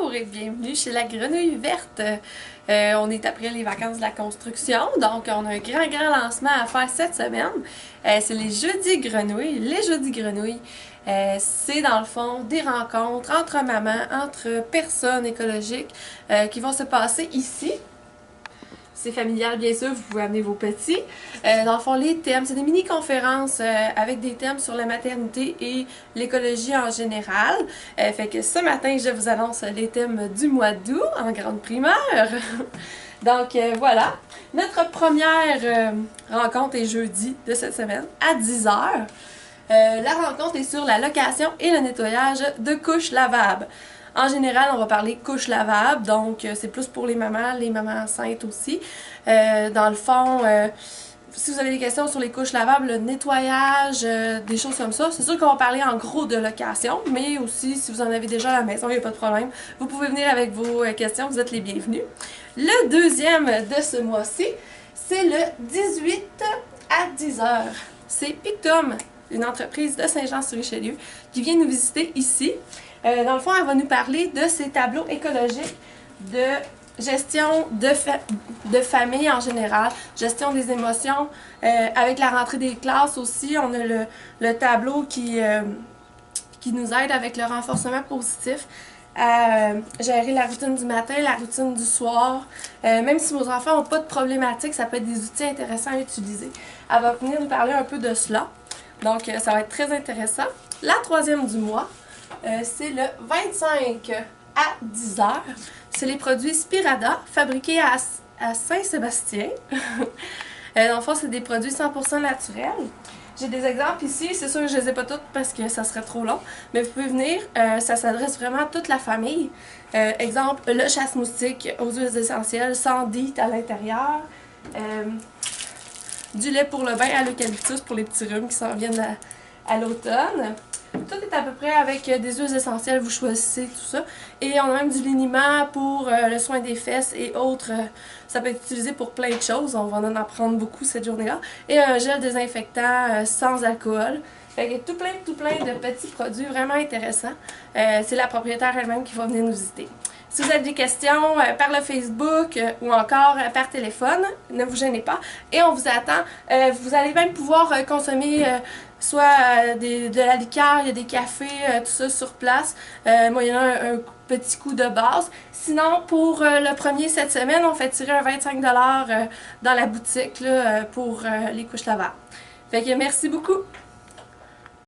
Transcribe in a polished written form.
Bonjour et bienvenue chez la Grenouille Verte. On est après les vacances de la construction, donc on a un grand lancement à faire cette semaine. C'est les Jeudis Grenouilles. Les Jeudis Grenouilles, c'est dans le fond des rencontres entre mamans, entre personnes écologiques qui vont se passer ici. C'est familial, bien sûr, vous pouvez amener vos petits. Dans le fond, les thèmes, c'est des mini-conférences avec des thèmes sur la maternité et l'écologie en général. Fait que ce matin, je vous annonce les thèmes du mois d'août en grande primeur. Donc voilà, notre première rencontre est jeudi de cette semaine à 10 h. La rencontre est sur la location et le nettoyage de couches lavables. En général, on va parler couches lavables, donc c'est plus pour les mamans enceintes aussi. Dans le fond, si vous avez des questions sur les couches lavables, le nettoyage, des choses comme ça, c'est sûr qu'on va parler en gros de location, mais aussi si vous en avez déjà à la maison, il n'y a pas de problème. Vous pouvez venir avec vos questions, vous êtes les bienvenus. Le deuxième de ce mois-ci, c'est le 18 à 10 h. C'est Pictum, une entreprise de Saint-Jean-sur-Richelieu, qui vient nous visiter ici. Dans le fond, elle va nous parler de ses tableaux écologiques de gestion de famille en général, gestion des émotions. Avec la rentrée des classes aussi, on a le tableau qui nous aide avec le renforcement positif à gérer la routine du matin, la routine du soir. Même si vos enfants n'ont pas de problématiques, ça peut être des outils intéressants à utiliser. Elle va venir nous parler un peu de cela. Donc, ça va être très intéressant. La troisième du mois, c'est le 25 à 10 h. C'est les produits Spirada, fabriqués à Saint-Sébastien. Dans le fond, c'est des produits 100% naturels. J'ai des exemples ici, c'est sûr que je ne les ai pas toutes parce que ça serait trop long, mais vous pouvez venir, ça s'adresse vraiment à toute la famille. Exemple, le chasse-moustique aux huiles essentielles, sans DEET à l'intérieur. Du lait pour le bain à l'eucalyptus pour les petits rhumes qui s'en viennent à l'automne. Tout est à peu près avec des huiles essentielles, vous choisissez tout ça. Et on a même du liniment pour le soin des fesses et autres. Ça peut être utilisé pour plein de choses, on va en apprendre beaucoup cette journée-là. Et un gel désinfectant sans alcool. Fait que tout plein de petits produits vraiment intéressants. C'est la propriétaire elle-même qui va venir nous visiter. Si vous avez des questions par le Facebook ou encore par téléphone, ne vous gênez pas. Et on vous attend. Vous allez même pouvoir consommer soit de la liqueur, il y a des cafés, tout ça sur place, moyennant un petit coût de base. Sinon, pour le premier cette semaine, on fait tirer un 25 $ dans la boutique là, pour les couches lavables. Fait que merci beaucoup!